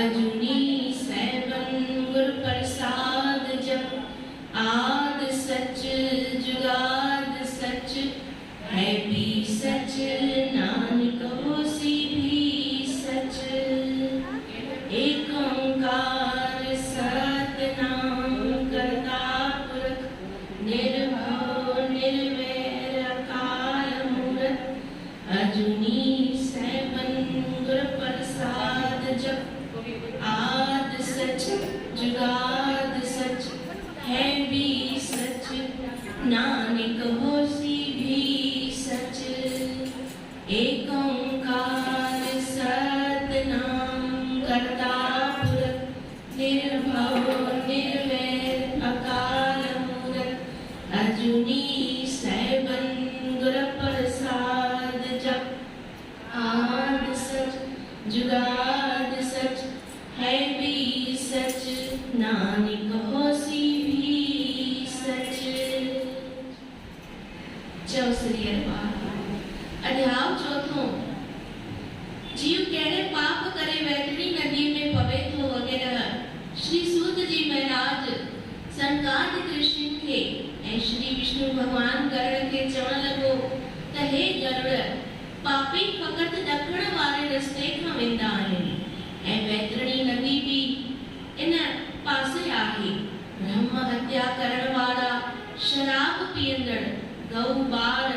अजुनी seven गुर प्रसाद जप, आद सच जुगाद सच, है भी सच, नानक होसी भी सच। एक ओंकार सतनाम करता पुरख, निर्भव निर्वैर अकाल मूरत। अजुनी सैबन गुर प्रसाद जप, आद सच जुगाद सच, है भी सच, नानक होसी भी सच। एक ओंकार सतनाम करता पुरख, निर्भव निर्वैर अकाल मूरत। अजुनी सैबन गुर प्रसाद जप, आद सच जुगाद सच, है भी सच, नानक होसी भी सच। जय श्री अरबार। अध्याय चौथों। जीव केड़े पाप करे वैतरणी नदी में पवे थो वगैरह। श्री सूत जी महाराज सनकादिक ऋषि खे ऐं श्री विष्णु भगवान गरुड़ के चवण लगो त हे गरुड़, पापी फकत ॾखण वारे रस्ते खां वेंदा आहिनि ऐं वैतरणी नदी भी इन पासे आहे। ब्रह्म हत्या करण वारा, शराब पीअंदड़, गऊ बार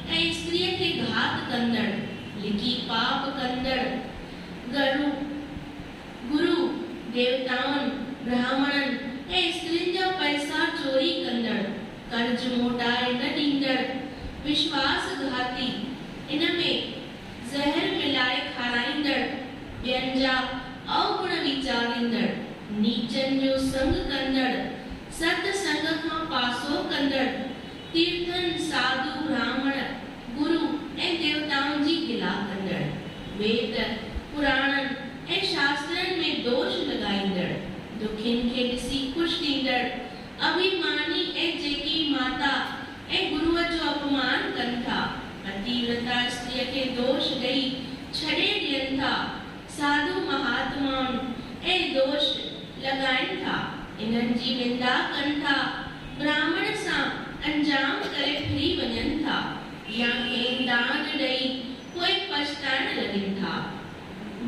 ऐं स्त्रीअ खे घात कंदड़, लिकी पाप कंदड़, गुरु देवताउनि ब्राह्मणनि ऐं स्त्रियुनि जा पैसा चोरी कंदड़, कर्ज मोटाए न ॾींदड़, विश्वासघाती, इन में ज़हर मिलाए खाराईंदड़, ॿियनि जा अवगुण वीचारींदड़, नीचनि जो संग कंदड़, सत्संग खां पासो कंदड़, तीर्थन साधु ब्राह्मण गुरु ऐं देवताउनि जी गिला कंदड़, वेद पुराणनि ऐं शास्त्रनि में दोष लॻाईंदड़, दुखियुनि खे ॾिसी ख़ुशि थींदड़, अभिमानी ऐं जेकी माता ऐं गुरुअ जो अपमान कनि था, पतिव्रता स्त्रीअ खे दोष ॾेई छॾे ॾियनि था, साधु महात्माउनि ऐं दोष लॻाइनि था, इन्हनि जी निंदा कनि था, ब्राह्मण सां अंजाम करे फिरी वञनि था, या कंहिं दान ॾेई पोइ पछताइण लॻनि था,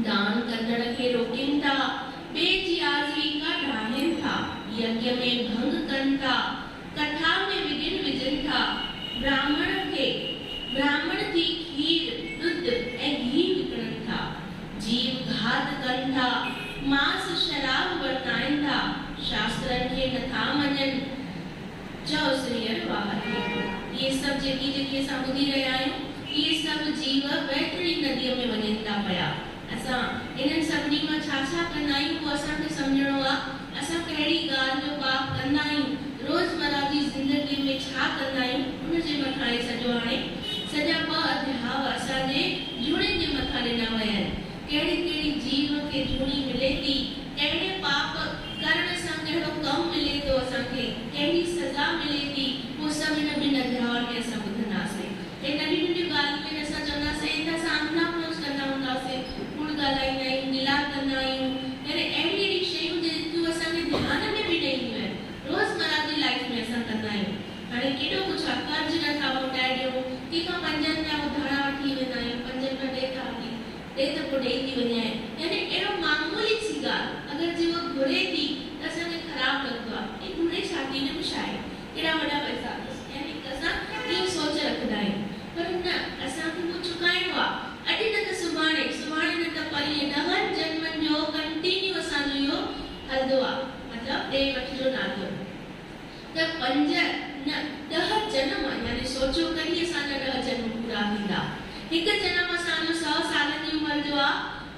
दान कंदड़ खे रोकनि था, ॿिए जी आजीविका ढाहिनि था, यज्ञ में भंग कनि था, कथा में विघ्न विझनि था, ब्राह्मण जी खीर दूध ऐं घी विकिणनि था, जीव घात कनि था, मांस शराब वरताइनि था, शास्त्रनि खे नथा मञनि। जय श्री अरबार। ये सब जेकी असां ॿुधी रहिया आहियूं, इहे सभु जीव वैतरणी नदीअ में वञनि था पिया। असां इन्हनि सभिनी मां छा छा कंदा आहियूं उहो असांखे सम्झणो आहे। असां कहिड़ी ॻाल्हि जो पाप कंदा आहियूं, रोज़मर्रा जी ज़िंदगी में छा कंदा आहियूं, उनजे मथां आहे सॼो हाणे सॼा 2 अध्याय असांजे जूणिनि जे मथां ॾिना विया आहिनि। कहिड़ी कहिड़ी जीव खे जूणी मिले थी, कहिड़े पाप करण सां कहिड़ो कमु मिले थो, असांखे कहिड़ी सज़ा मिले थी, उहो सभु इन 2 अध्यायनि में असां ॿुधंदासीं। हे नंढियूं नंढियूं ॻाल्हियूं में असां चवंदासीं त असां अंधापोस कंदा हूंदासीं, कूड़ ॻाल्हाईंदा आहियूं, गिला कंदा आहियूं, अहिड़ी अहिड़ी शयूं जेकियूं असांखे ध्यान में बि न ईंदियूं आहिनि, रोज़मर्रा जी लाइफ में असां कंदा आहियूं। हाणे केॾो कुझु आहे, कर्ज नथा मोटाए ॾियूं, कंहिंखां 5 जा उधारा वठी वेंदा आहियूं, 5 रुपया ॾे था हली, ॾे त पोइ ॾेई थी वञे, यानी अहिड़ो मामूली सी ॻाल्हि अगरि जे उहा घुरे थी त असांखे ख़राबु लॻंदो आहे, ई घुरे छा थी, न कुझु आहे, केॾा वॾा पैसा अथसि, यानी असां इहो सोच रखंदा आहियूं। पर न, असांखे उहो चुकाइणो आहे, अॼु न त सुभाणे, सुभाणे न त परीहं, 10 जन्मनि जो कंटिन्यू असांजो इहो हलंदो आहे, मतिलबु ॾे वठ जो नातो त 5 न 10 जन्म, यानी सोचो कॾहिं असांजा 10 जन्म पूरा थींदा। हिकु जन्म असांजो 100 सालनि जी उमिरि जो आहे,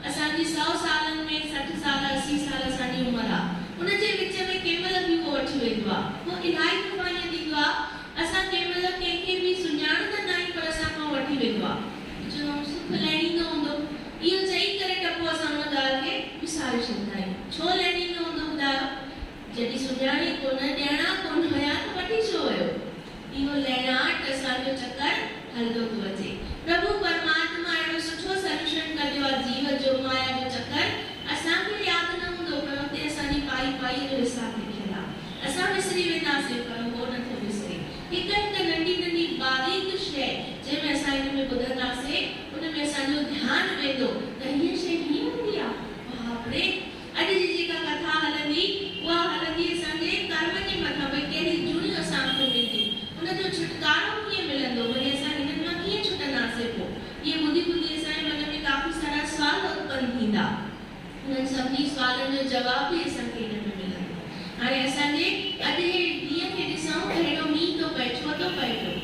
असांजी 100 सालनि में 60 साल 80 साल असांजी उमिरि आहे, उनजे विच में केवल बि उहो वठी वेंदो आहे। पोइ इलाही दफ़ा ईअं थींदो आहे, असां केवल कंहिंखे बि सुञाणंदा न आहियूं, पर असां खां वठी वेंदो आहे, जो सुख लहिणींदो हूंदो, इहो चई करे टपो असां उन ॻाल्हि खे विसारे छॾींदा आहियूं। छो लहिणींदो हूंदो ॿुधायो, जॾहिं सुञाणी कोन, ॼणा कोन हुया त वठी छो वियो। इहो लहराट असांजो चक्कर हलंदो थो अचे। प्रभु परमात्मा अहिड़ो सुठो सलूशन कढियो आहे जीव जो, माया जो चक्कर असांखे यादि विसरी वेंदासीं पर उहो नथो विसरे। हिक हिक नंढी नंढी बारीक शइ जंहिंमें असां हिन में ॿुधंदासीं उन में असांजो ध्यानु वेंदो त हीअ शइ हीअं हूंदी आहे। बाप रे, अॼु जी जेका कथा हलंदी उहा हलंदी असांजे कर्म जे मथां, भई कहिड़ी जुड़ियूं असांखे मिलंदियूं, उनजो छुटकारो कीअं मिलंदो, वरी असां हिननि मां कीअं छुटंदासीं। पोइ इहे ॿुधी ॿुधी असांजे मन में काफ़ी सारा सुवाल उत्पन्न थींदा। उन्हनि सभिनी सुवालनि जो जवाब बि असांखे हिन में मिलंदो। हाणे असांजे अॼु जे ॾींहं खे ॾिसूं त हेॾो मींहुं थो पए, छो थो पए पियो?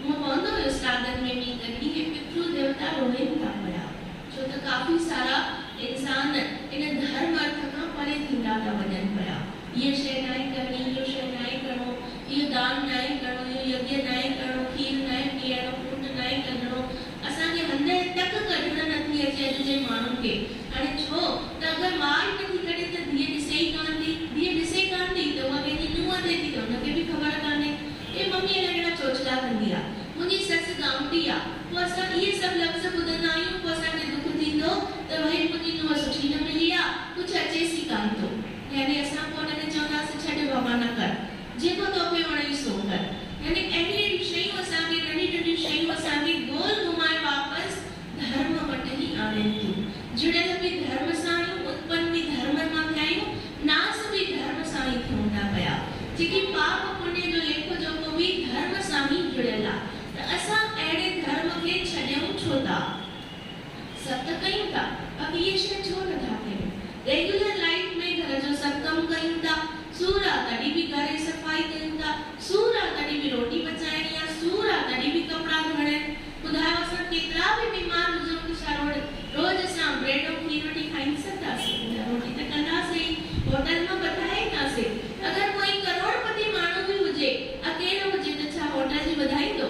मूं पवंदो हुयो श्राद्धनि में मींहुं तॾहिं हे पितृ देवता रोइनि था पिया, छो त काफ़ी सारा इंसान इन धर्म अर्थ खां परे थींदा था वञनि पिया। हीअ शइ न आहे करणी, इहो शइ न आहे करिणो, इहो दान न आहे करिणो, इहो यज्ञ न आहे करिणो, खीर न आहे पीअणो, फ्रूट न आहे कढणो। असांखे हंधि तक कढणु नथी अचे अॼु जे माण्हुनि खे। हाणे छो त अगरि माउ ई नथी कढे त धीअ ॾिसे ई कान थी, धीअ ॾिसे कान थी त उहा पंहिंजी नुंहुं थिए थी त हुनखे बि ख़बर कान्हे। ए मम्मी अहिड़ा चोचला कंदी आहे, मुंहिंजी ससु गांवटी आहे, पोइ असां इहे सभु लफ़्ज़ ॿुधंदा आहियूं, पोइ असांखे दुख थींदो त भई मुंहिंजी नुंहुं सुठी न मिली आहे, कुझु अचेसि ई कान थो। यानी असां पोइ हुनखे चवंदासीं छॾ बाबा न कर, जेको तोखे वणे सो कर। यानी अहिड़ी अहिड़ी शयूं असांखे, नंढी नंढी शयूं असांखे गोल घुमाए वापसि धर्म वटि ई आणनि थियूं। जुड़ियल बि धर्म सां आहियूं, उत्पन्न बि धर्म मां थिया आहियूं, नास बि धर्म सां ई थियूं था पिया। जेकी पाप पुण्य जो लेखो जोको बि धर्म सां ई जुड़ियल आहे। त असां अहिड़े धर्म खे छॾियूं छो था? सभु त कयूं था, बाक़ी इहे शइ छो नथा कयूं? रेगुलर लाइफ में घर जो सभु कमु कयूं था, सूर आहे तॾहिं बि घर जी सफ़ाई कयूं था, सूर आहे तॾहिं बि रोटी पचाइणी आहे, सूर आहे तॾहिं बि कपिड़ा धोइणा आहिनि। ॿुधायो असां केतिरा बि बीमार हुजूं त छा रोज़ असां ब्रेड ऐं खीर वठी खाई सघंदासीं? रोटी त कंदासीं, होटल मां वधाईंदासीं। अगरि कोई करोड़पति माण्हू बि हुजे, अकेलो हुजे त छा होटल जी वधाईंदो?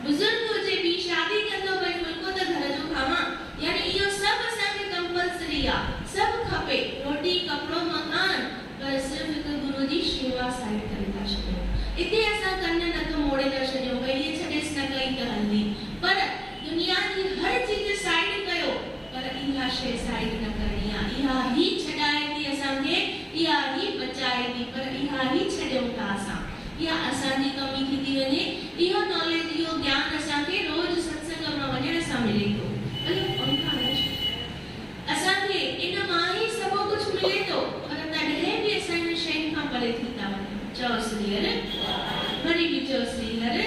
बुज़ुर्ग हुजे बि शादी कंदो, भई फुल्को त घर जो खावां। यानी इहो सभु असांखे कंपल्सरी आहे, सभु खपे, रोटी कपिड़ो मकान, पर सिर्फ़ु हिकु गुरू जी शेवा साइड करे था छॾियूं। हिते असां कन नथो मोड़े था छॾियूं, भई इहे छॾेसि न कई त हलंदी, पर दुनिया जी हर चीज़ साइड कयो, पर इहा शइ साइड न करणी आहे। इहा ई छॾाए थी असांखे, इहा ई बचाए थी, पर इहा ई छॾियूं था असां। इहा असांजी कमी थी थी वञे। इहो नॉलेज, इहो ज्ञान असांखे रोज़ सत्संग मां वञण सां मिले थो। असांखे इन मां ई सभु कुझु मिले थो, पर तॾहिं बि असां इन शयुनि खां परे थी था वञूं। चओ श्री हरि, वरी बि चओ श्री हरि।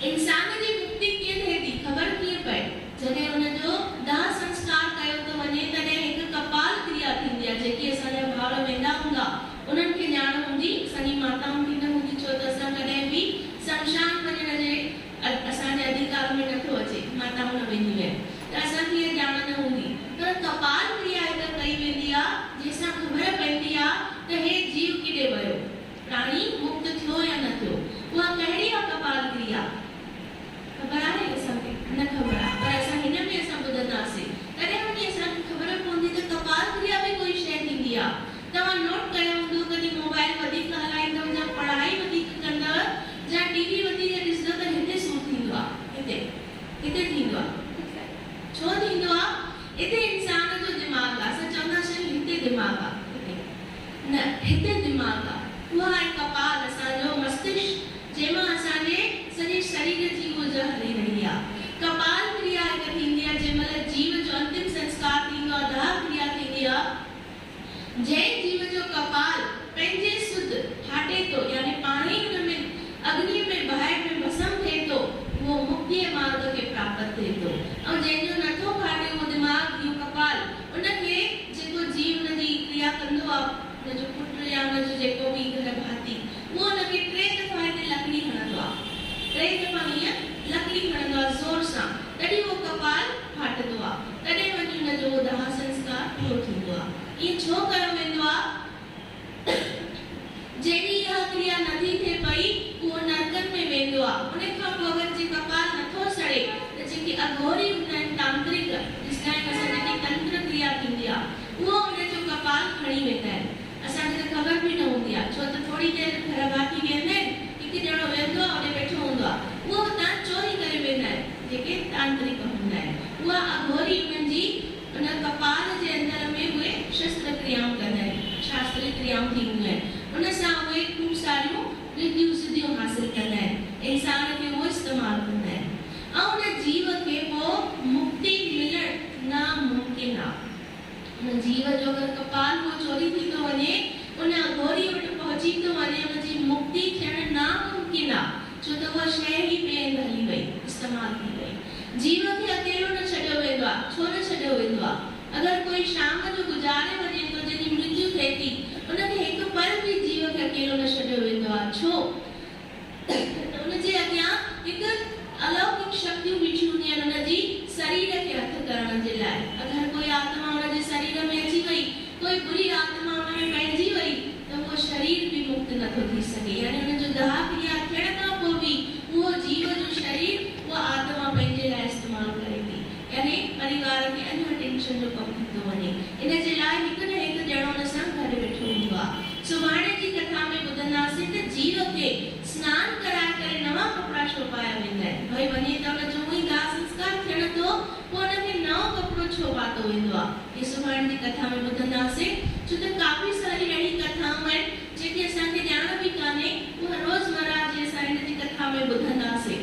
इंसान जी मुक्ति कीअं थिए थी, ख़बर कीअं पए? जॾहिं हुनजो दाह संस्कार कयो थो वञे, तॾहिं हिकु कपाल क्रिया थींदी आहे, जेकी असांजा भाउर वेंदा हूंदा, उन्हनि खे ॼाण हूंदी जो अगर कपाल वो चोरी थी तो वने उन घोड़ी वट पहुंची तो वने उन जी मुक्ति थियण नामुमकिन आ छो तो वो शय ही बेन हली वई इस्तेमाल थी वई जीव खे अकेलो न छड्यो वेंदो आ छो न छड्यो वेंदो आ अगर कोई शाम जो गुजारे वने तो जदी मृत्यु थे थी उन खे एक पल भी जीव खे अकेलो न छड्यो वेंदो आ छो उन जे अग्यां एक अलौकिक शक्ति बीठी हुंदी है उन जी शरीर के हथ करण जे लाइ अगर कोई आत्मा उन जे शरीर में अची वई कोई बुरी आत्मा उन में पैजी वई तो वो शरीर भी मुक्त न थो थी सके यानी उन जो दहा क्रिया थियण खां पोइ भी वो जीव जो शरीर वो आत्मा पंहिंजे लाइ इस्तेमाल करे थी यानी परिवार के अञा टेंशन जो कम थो वञे इन जे लाइ हिकु न हिकु ॼणो हुन सां गॾु वेठो हूंदो आहे सुभाणे जी कथा में ॿुधंदासीं त जीव खे स्नान कराए करे नवां कपिड़ा छोपाया वेंदा आहिनि भई वञे त उन जो ई दाह संस्कार थियण थो पोइ उन खे नओं कपिड़ो छो पातो वेंदो आहे इहे सुभाणे जी कथा में ॿुधंदासीं छो त काफ़ी सारी अहिड़ी कथाऊं आहिनि जेके असांखे ॼाण बि कान्हे उहा रोज़मर्रा जी असां हिन जी कथा में ॿुधंदासीं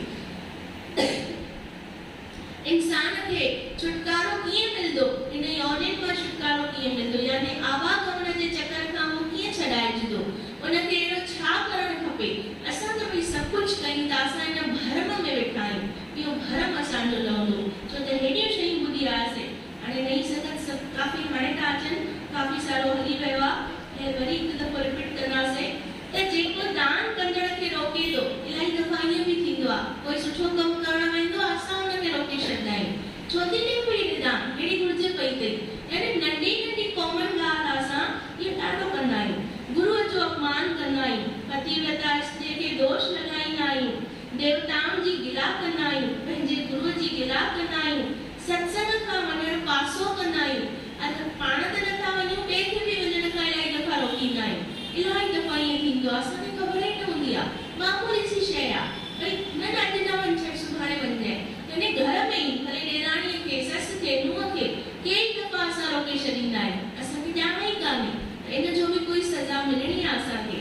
इंसान खे छुटकारो कीअं मिलंदो इन यौनिन मां छुटकारो कीअं मिलंदो यानी आवागमन जे चकर खां उहो कीअं छॾाइजंदो उनखे अहिड़ो छा करणु खपे असां त भई सभु कुझु कयूं था असां हिन भरम में वेठा आहियूं इहो भरम असांजो लहंदो छो त हेॾियूं शयूं ॿुधी आयासीं हाणे नई संगत सभु काफ़ी हाणे था अचनि काफ़ी सारो हली वियो आहे ऐं वरी हिकु दफ़ो रिपीट कंदासीं त जेको दान कंदड़ खे रोके थो इलाही दफ़ा ईअं बि थींदो आहे कोई सुठो कमु करणु वेंदो आहे असां हुनखे रोके छॾींदा आहियूं छो थी ॾे पई दान अहिड़ी घुरिज पई अथई यानी नंढी नंढी कॉमन ॻाल्हि असां इहो ॾाढो कंदा आहियूं गुरुअ जो अपमान कंदा आहियूं पतिव्रता स्त्री खे दोष लॻाईंदा आहियूं देवताउनि जी गिला कंदा आहियूं पंहिंजे गुरुअ जी गिला कंदा आहियूं सत्संग खां वञणु पासो कंदा आहियूं अगरि पाण त नथा वञूं ॿिए खे बि वञण खां इलाही दफ़ा रोकींदा आहियूं इलाही दफ़ा ईअं थींदो आहे असांखे ख़बर ई न हूंदी आहे मामूली सी शइ आहे भई न अॼु न वञ छॾ सुभाणे वञजांइ यानी घर में ई भले ॾेराणीअ खे ससु खे नुंहं खे कई दफ़ा असां रोके छॾींदा आहियूं असांखे ॼाण ई कान्हे इन जो बि कोई सज़ा मिलणी आहे असांखे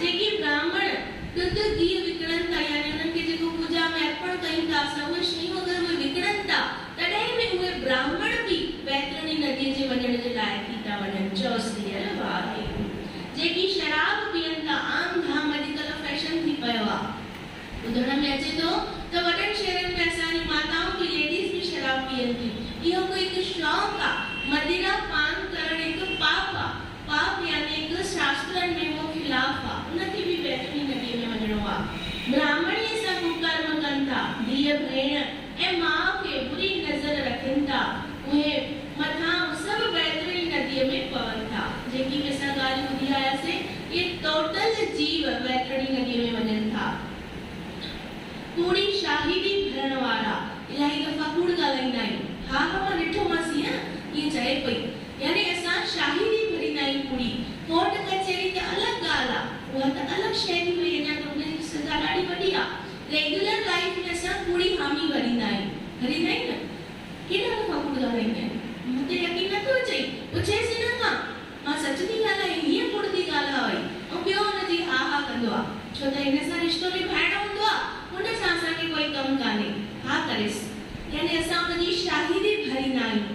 जेकी ब्राह्मण ॾुध गिहु विकिणनि था यानी उन्हनि खे जेको पूजा में अर्पण कयूं था असां उहे शयूं अगरि उहे विकिणनि था तॾहिं बि उहे ब्राह्मण बि वैतरणी नदीअ जे वञण जे लाइ थी था वञनि चौसरी वाहे जेकी शराब पीअनि था आम धाम अॼुकल्ह फैशन थी पियो आहे ॿुधण में अचे थो त वॾनि शहरनि में असांजी माताऊं की लेडीज़ भी शराब पीअनि थियूं इहो कोई हिकु शौक़ु आहे मदिरा पान करणु हिकु पाप आहे पाप यानी हिकु शास्त्रनि में उहो खिलाफ़ आहे उनखे बि वैतरणी नदीअ में वञणो आहे ब्राह्मणीअ सां कुकर्म कनि था धीअ भेण ऐं माउ खे बुरी नज़र रखनि था उहे मथां सभु वैतरणी नदीअ में पवनि था जेकी बि असां ॻाल्हि ॿुधी आयासीं इहे टोटल जीव वैतरणी नदीअ में वञनि था कूड़ी शाहिदी भरण वारा इलाही दफ़ा कूड़ ॻाल्हाईंदा आहियूं हा मां ॾिठोमांसि ईअं चए पई यानी असां शाहिदी भरींदा आहियूं कूड़ी कोर्ट कचहरी त अलॻि ॻाल्हि आहे उहा त अलॻि शइ थी वई अञा त उनजी सज़ा ॾाढी वॾी आहे रेगुलर लाइफ में असां कूड़ी हामी भरींदा आहियूं न केॾा दफ़ा कूड़ ॻाल्हाईंदा आहियूं मूंखे यकीन नथो अचे पुछेसि हिन खां मां सच थी ॻाल्हायां हीअं कूड़ थी ॻाल्हाए ऐं ॿियो हुनजी हा हा कंदो आहे छो त हिन सां रिश्तो निभाइणो हूंदो आहे उन सां असांखे कोई कमु कान्हे हा करेसि यानी असां उनजी शाहिदी भरींदा आहियूं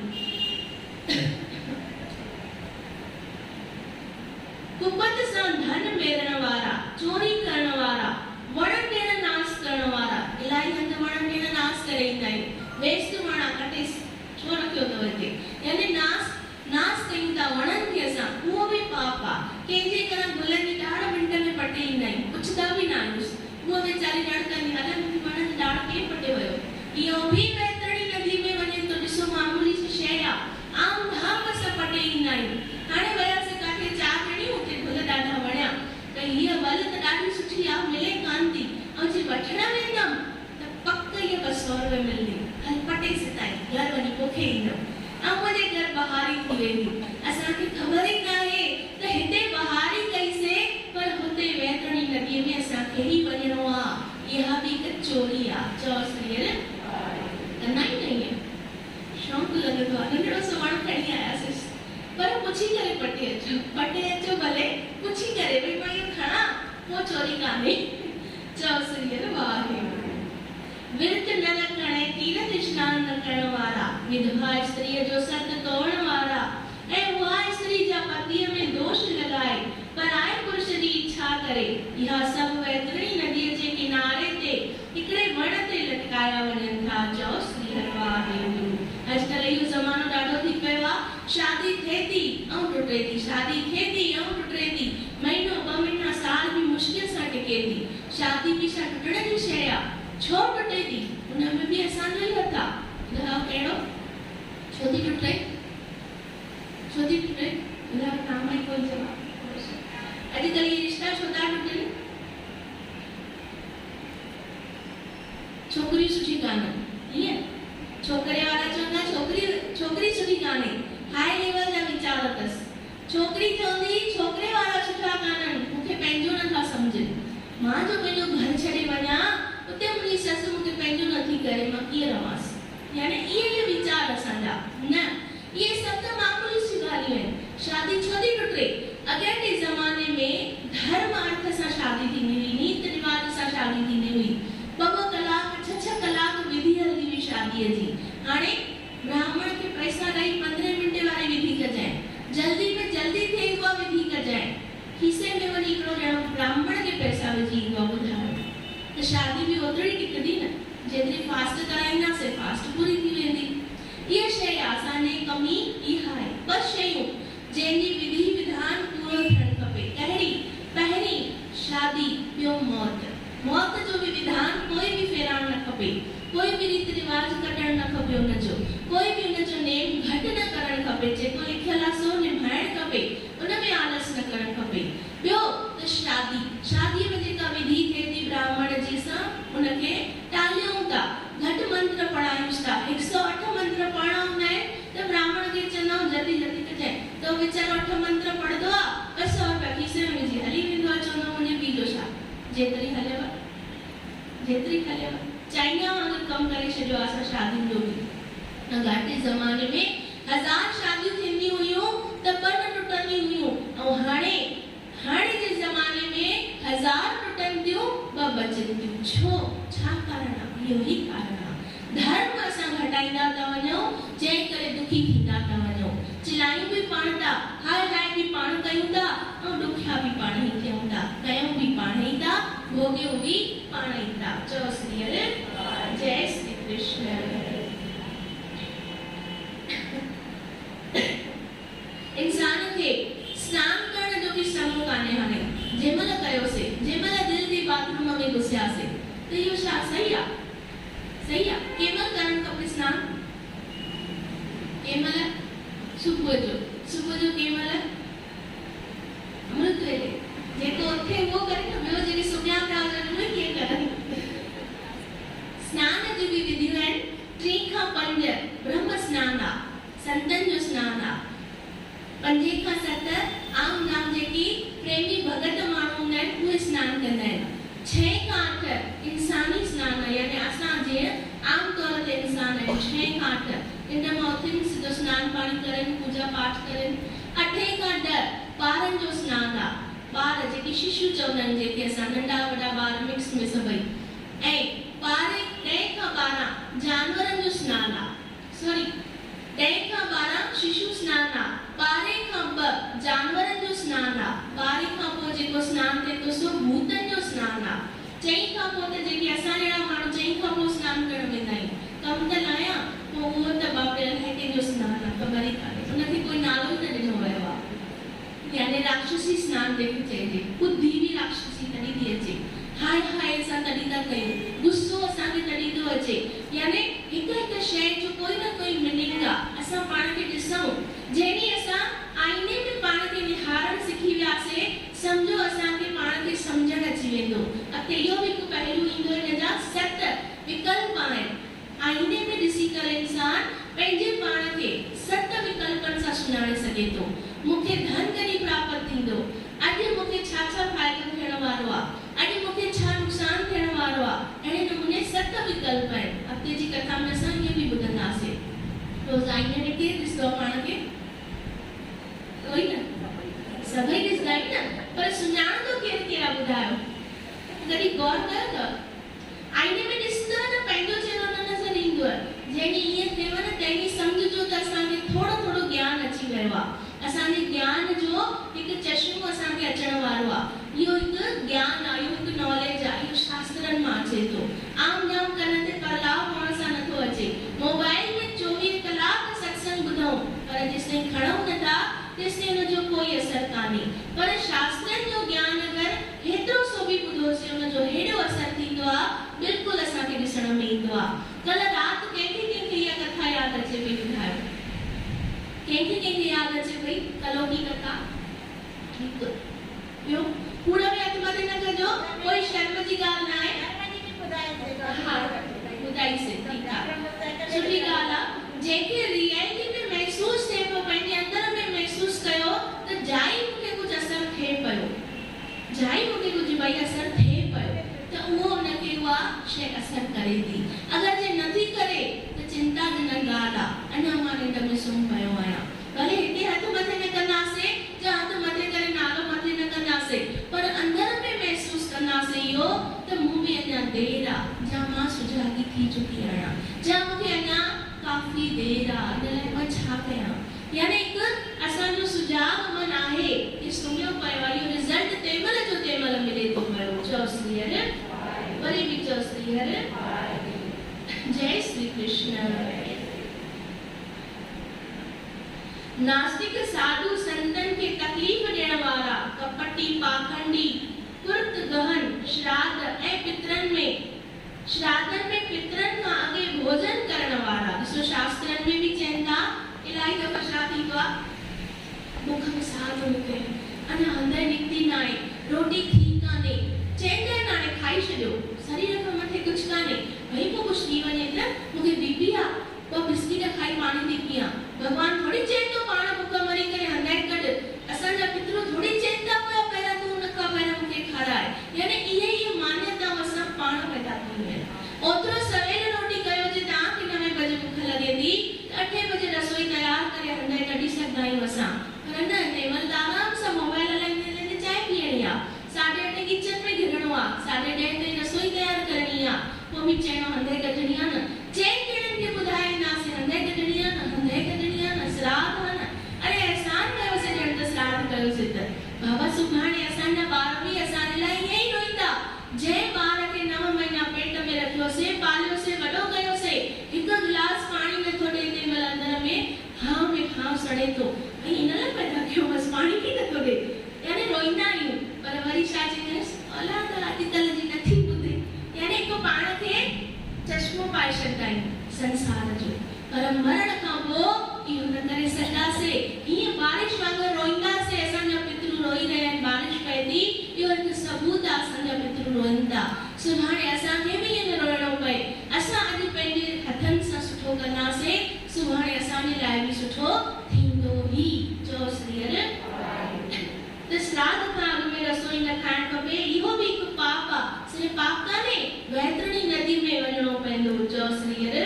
कुपत सां धन मेरण वारा चोरी करण वारा वण टिण नाश करण वारा इलाही हंध वण टिण नाश करे ईंदा आहियूं वेस्ट वण कटेसि छो रखियो अथव हिते यानी नाश कयूं था वणनि खे असां उहो बि पाप आहे कंहिंजे घर गुलनि जी ॾाढ मिंट में पटे ईंदा आहियूं पुछंदा बि न आहियूं उहा वीचारी ॾाढ कंदी अरे मुंहिंजी वण जो ॾाढ केरु पटे वियो इहो बि वैतरणी नदी में वञे थो ॾिसो मामूली सी शइ आहे आम धाम सां पटे ईंदा आहियूं हाणे वियासीं काथे चारि ॼणियूं हुते गुल ॾाढा वणिया त हीअ वल त ॾाढी सुठी आहे मिले कान थी ऐं जे वठण वेंदमि त पक इहा 200 रुपए मिलंदी हल पटे सिताई घर वञी पोखे ईंदमि ऐं मुंहिंजे घर बहारी थी वेंदी असांखे ख़बर ई न आहे त हिते बहारी कईसीं पर हुते वैतरणी नदीअ में असांखे ई वञणो आहे इहा बि हिकु चोरी आहे चौसरी कंदा ई न ईअं शौक़ु लॻंदो आहे नंढड़ो सो वण खणी आयासीं पर पुछी करे पटे अचो भले पुछी करे भई मां इहो खणा पोइ चोरी कान्हे चौसरी वाहे विर्त न रखण तीर्थ स्नान न करण वारा, विधवा स्त्री जो सत तोड़न वारा, ऐं उहा स्त्री जा पतीअ में दोष लगाए पराए पुरुष जी इच्छा करे, इहा सभु वैतरणी नदीअ जे किनारे ते हिकिड़े वण ते लटकाया वञनि था। चओ श्री हरवाहे गुरु। अॼुकल्ह इहो ज़मानो ॾाढो थी पियो आहे, शादी थिए थी ऐं टुटे थी, शादी थिए थी ऐं टुटे थी, महीनो ॿ महीना साल बि मुश्किल सां टिके थी। शादी बि छा टुटण जी शइ आहे, छो टुटे थी? उन में बि असांजो ई हथ आहे। ॿुधायो कहिड़ो? छो थी टुटे? छो थी टुटे? ॿुधायो तव्हां मां ई कोई जवाबु? अॼुकल्ह इहे रिश्ता छो था टुटनि? छोकिरी सुठी कान्हे, ईअं छोकिरे वारा चवंदा छोकिरी सुठी कान्हे, हाई लेवल जा वीचार अथसि। छोकिरी चवंदी छोकिरे वारा सुठा कान्हनि, मूंखे पंहिंजो नथा सम्झनि, मां जो पंहिंजो घर छॾे वञा उते मुंहिंजी ससु मूंखे पंहिंजो नथी करे, मां कीअं रहांसि? यानी इहे वीचार असांजा न, इहे सभु त मामूली सी ॻाल्हियूं आहिनि। शादी छो थी टुटे? अॻे जे ज़माने में धर्म अर्थ सां शादी थींदी हुई, रीत रिवाज सां शादी थींदी हुई, ॿ कलाक 6 कलाक विधि हलंदी हुई शादीअ जी। हाणे ब्राह्मण खे पैसा ॾेई 15 मिंट वारी विधि कजाए, जल्दी में जल्दी थिए उहा विधि कजाए, खीसे में वञी हिकिड़ो ॼणो ब्राह्मण खे पैसा विझी ईंदो आहे। ॿुधायो त शादी बि ओतिरी टिकंदी न, जेतिरी फास्ट कराईंदासीं फास्ट पूरी थी वेंदी। इहा शइ असांजे कमी इहा आहे। ॿ शयूं जंहिंजी विधि विधान पूरो थियणु खपे। कहिड़ी? पहिरीं शादी, ॿियो मौत। मौत जो भी विधान कोई भी फेरान न खपे, कोई भी रीति रिवाज कटण न खपे, उनजो कोई भी उनजो नेम घट न करण खपे, जेको लिखियल आहे सो निभाइण खपे, उन में आलस न करण खपे। ॿियो त शादी में जेका विधि थिए थी ब्राह्मण जी सां, उनखे टालियूं था, घट मंत्र पढ़ायूं था, 108 मंत्र पढ़णा हूंदा आहिनि त ब्राह्मण खे चवंदा जल्दी जल्दी कजाए, त वीचारो 8 मंत्र पढ़ंदो आहे, 200 रुपया खीसे में विझी हली वेंदो आहे, चवंदो मुंहिंजे पीउ जो छा, जेतिरी हलेव चाइना वांगुरु कमु करे छॾियो आहे असां शादियुनि जो बि। अॻे जे ज़माने में 1000 शादियूं थींदी हुयूं त 2 न टुटंदी हुयूं, ऐं हाणे जे ज़माने में 1000 टुटनि थियूं 2 बचनि थियूं। छो? छा कारण आहे? इहो ई कारण आहे। धर्म असां घटाईंदा था वञूं, जंहिं करे दुखी थींदा था वञूं, चिलायूं बि पाण था, हाय हाय बि पाण कयूं था, ऐं ॾुखिया बि पाण ई थियूं था, कयूं बि पाण ई था, भोगियूं भी पाण ई था। चओ श्री हरे, जय श्री कृष्ण। इंसान खे स्नान करण जो भी समय कान्हे। हाणे जंहिंमहिल कयोसीं, जंहिंमहिल दिलि जी बाथरूम में घुसियासीं, त इहो छा सही आहे? सही आहे? केमहिल करणु खपे स्नान? केमहिल? सुबुह जो केमहिल? अमृत वेले। जेको उथे वो करे न, ॿियो जेके सुम्हिया पिया हुजनि उहे कीअं करनि? स्नान जी बि विधियूं आहिनि। 3 खां 5 ब्रह्म स्नान आहे, संतनि जो स्नान आहे। 5 खां 7 आम नाम जेकी प्रेमी भगत माण्हू हूंदा आहिनि उहे स्नान कंदा आहिनि। 6 खां 8 इंसानी स्नान आहे, यानी असां जीअं आम तौर ते इंसान आहियूं। 6 खां 8 इन मां उथिनि सिधो स्नान पाणी करनि, पूजा पाठ करनि। 8 खां 10 ॿारनि जो स्नान आहे। ॿार जेके शिशु चवंदा आहिनि, जेके असां नंढा वॾा ॿार मिक्स में सभई। ऐं 10 खां 12 जानवरनि जो स्नान आहे। सॉरी, 10 खां 12 शिशु स्नान आहे। 12 खां 2 जानवरनि जो स्नान आहे। 12 खां पोइ जेको स्नान थिए थो सो भूतनि जो स्नान आहे। 4 खां पोइ त जेके असां जहिड़ा माण्हू 4 खां पोइ स्नान करण वेंदा आहियूं, कमु त लाया, पोइ उहो त बाप रे अलाए कंहिंजो स्नान आहे, ख़बर ई कान्हे, उनखे कोई नालो ई न ॾिनो वियो आहे। यानी राक्षसी स्नान जंहिंखे चइजे, बुद्धि भी राक्षसी तॾहिं थी अचे, हाय हाय असां तॾहिं था कयूं, गुस्सो असांखे तॾहिं थो अचे। यानी हिकु शइ जो कोई न कोई मीनिंग आहे। असां पाण खे ॾिसूं, जंहिं असां आईने में पाण खे निहारणु सिखी वियासीं, सम्झो असांखे पाण खे सम्झणु अची वेंदो। अते इहो बि हिकु पहलू ईंदो, हिन जा 7 विकल्प आहिनि। आईने में ॾिसी करे इंसान पंहिंजे पाण खे 7 विकल्पनि सां सुञाणे सघे थो। मूंखे धन कॾहिं प्राप्त थींदो, अॼु मूंखे छा फ़ाइदो थियण वारो आहे, अॼु मूंखे छा नुक़सानु थियण वारो आहे। अहिड़े नमूने 7 विकल्प आहिनि। अॻिते जी कथा में असां इहे बि ॿुधंदासीं। रोज़ आईने में केरु ॾिसंदो पाण खे? कोई न, सभई ॾिसंदा आहिनि न, पर सुञाणंदो केरु केरु आहे? ॿुधायो, कॾहिं गौर कयो अथव? आईने में ॾिसंदो न, पंहिंजो चहिरो न नज़र ईंदो आहे, असांजे ज्ञान जो हिकु चश्मो असांखे अचण वारो आहे। इहो हिकु ज्ञान आहे, इहो हिकु नॉलेज आहे, इहो शास्त्रनि मां अचे थो। आम जाम करण ते कलाक हुअण सां नथो अचे। मोबाइल में 24 कलाक सत्संग ॿुधूं पर जेसिताईं खणूं नथा तेसिताईं हुनजो कोई असर कान्हे। पर शास्त्रनि जो ज्ञान अगरि हेतिरो सो बि ॿुधोसीं हुनजो हेॾो असर थींदो आहे, बिल्कुलु असांखे ॾिसण में ईंदो आहे। कल्ह राति कंहिंखे इहा कथा यादि अचे पई, ॿुधायो कंहिंखे यादि अचे पई कल्ह की कथा? ठीकु, ॿियो कूड़ में हथ मथे न कजो, कोई शर्म जी ॻाल्हि न आहे। हा ॿुधाईसीं, ठीकु आहे, सुठी ॻाल्हि आहे। जंहिंखे रियलिटी में महसूस थिए पियो, पंहिंजे अंदर में महसूस कयो त जाई मूंखे कुझु असर थिए पियो, जाई मूंखे कुझु भई असर थिए पियो, त उहो उनखे उहा शइ असर करे थी। अगरि जे नथी करे त चिंताजनक ॻाल्हि आहे। अञा मां निंड में सुम्ही पियो आहियां, भले हिते हथ मथे न कंदासीं, जा हथ मथे करे नालो मथे न कंदासीं, पर अंदर में महसूस कंदासीं इहो त मूं बि अञा देर आहे, जा मां सुजागी थी चुकी आहियां, जा मूंखे अञा काफ़ी देर आहे, इन लाइ मां छा कयां। यानी हिकु असांजो सुजाग मन आहे कि सुम्हियो पियो आहे, इहो रिज़ल्ट तेमल जो तेमल मिले थो पियो। चओ श्री हरि, वरी बि चओ श्री हरि। जय श्री कृष्ण। नास्तिक साधु संतन के तकलीफ ॾियण वारा, कपटी पाखंडी, कुर्त गहन, श्राद्ध ऐं पितरनि में पितरनि खां अॻे भोजन करण वारा। ॾिसो शास्त्रनि में बि चवनि था, इलाही दफ़ा छा थींदो आहे, मुख में साह थो निकिरे, अञा हंधि निकिती न आहे, रोटी थी कान्हे, चवंदा आहिनि हाणे खाई छॾियो, शरीर खां मथे कुझु कान्हे, भई पोइ कुझु थी वञे त मूंखे बीपी आहे, ॿ बिस्किट खाई पाणी थी पियां। भॻवान थोड़ी चए थो पाण बुख मरी करे हंधाए कढ, असांजा पितृ थोड़ी चवनि था पिया पहिरियां तूं उन खां पहिरियां मूंखे खाराए। यानी इहे मान्यताऊं असां पाण पैदा कयूं आहिनि। ओतिरो सवेल रोटी कयो जे तव्हांखे 9 बजे बुख लॻे थी त 8 बजे रसोई तयार करे हंधाए कढी सघंदा आहियूं असां, पर न, नेवल आराम सां मोबाइल हलाईंदे चांहि पीअणी आहे, 8:30 किचन में घिरणो आहे, 10:30 ताईं रसोई तयार करणी आहे, पोइ बि चइणो हंधाए कढणी आहे न। चइनि ॼणनि खे ॿुधाईंदासीं हंधाए कढणी आहे न, हंधाए कढणी आहे न, श्राद्ध आहे न। अरे अहसान कयोसीं ॼण त श्राद्ध कयोसीं त बाबा सुभाणे असांजा ॿार बि असांजे लाइ ईअं ई रोईंदा। जंहिं ॿार खे 9 महीना पेट में रखियोसीं, पालियोसीं, वॾो कयोसीं, हिकु गिलास पाणी नथो ॾे, तंहिं महिल अंदर में हां में हां सड़े थो, ऐं इन लाइ पैदा कयो बसि पाणी बि नथो ॾे, यानी रोईंदा आहियूं। पर वरी छा चईंदासीं, औलाद अॼुकल्ह जी नथी ॿुधे, यानी हिकु पाण खे चश्मो पाए छॾंदा आहियूं संसार जो, पर मरण खां पोइ इहो न करे सघंदासीं। हीअं बारिश वांगुरु रोईंदासीं, असांजा पितृ रोई रहिया आहिनि, बारिश पए थी, इहो हिकु सबूत आहे असांजा पितृ रोइनि था। सुभाणे असांखे बि ईअं न रोइणो पए, असां अॼु पंहिंजे हथनि सां सुठो कंदासीं, सुभाणे असांजे लाइ बि सुठो थींदो ई। चओ श्री हरि। त श्राद्ध खां अॻु में रसोई न खाइणु खपे, इहो बि हिकु पाप आहे। सिर्फ़ु पाप कान्हे, वैतरणी नदी में वञणो पवंदो। चओ श्री हरि।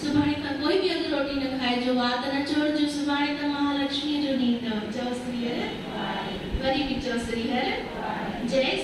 सुभाणे खां कोई बि अगरि रोटी न खाइजो, वात न छोड़जो, सुभाणे त महालक्ष्मी जो ॾींहुं अथव। चओ श्री हरि। वरी बि चओ श्री हरि। जय